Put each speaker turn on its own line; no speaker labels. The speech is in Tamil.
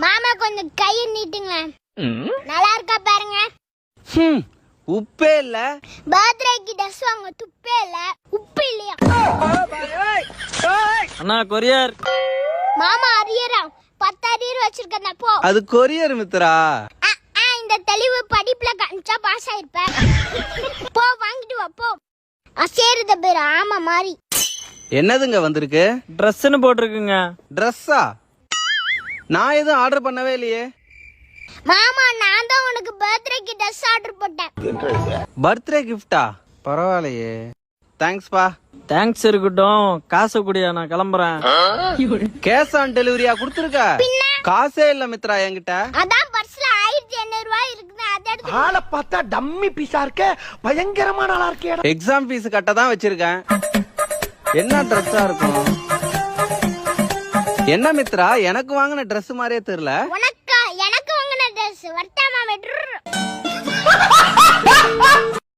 மாமா கொஞ்சம் கையை நீட்டுங்களேன். நல்லா இருக்கா பாருங்க.
உப்பே இல்ல.
பர்த்டேக்கு ட்ரெஸ் வாங்க துப்பே இல்ல. உப்பு இல்லையா?
அண்ணா கொரியர்.
மாமா அரியரா 10 அரியர் வச்சிருக்கேன் போ.
அது கொரியர் மித்ரா.
இந்த தெளிவு படிப்புல கஞ்சா பாஸ் ஆயிருப்ப. போ வாங்கிட்டு வா போ. அசேருத பேர் ஆமா மாதிரி.
என்னதுங்க வந்திருக்கு?
ட்ரெஸ்ன்னு போட்டிருக்குங்க.
ட்ரெஸ்ஸா? நான் எதுவும் ஆர்டர் பண்ணவே இல்லையே.
மாமா நான் தான் உனக்கு பர்த்டேக்கு ட்ரெஸ் ஆர்டர் போட்டேன்.
பர்த்டே கிஃப்டா? பரவாயில்லையே. தேங்க்ஸ் பா.
தேங்க்ஸ் இருக்கட்டும், காசு குடியா, நான் கிளம்புறேன்.
கேஷ் ஆன் டெலிவரியா கொடுத்துருக்க? காசே இல்ல மித்ரா என்கிட்ட.
அதான் பர்ஸ்ல 1800 ரூபாய் இருக்குது. அத எடுத்து
ஆளை பார்த்தா டம்மி பீஸா இருக்க, பயங்கரமான ஆளா இருக்கே.
எக்ஸாம் ஃபீஸ் கட்ட தான் வச்சிருக்கேன். என்ன ட்ரெஸ்ஸா இருக்கும்? என்ன மித்ரா எனக்கு வாங்கின ட்ரெஸ் மாதிரியே தெரியல.
எனக்கு வாங்கின ட்ரெஸ் வர்த்தாமா வெட்ரு.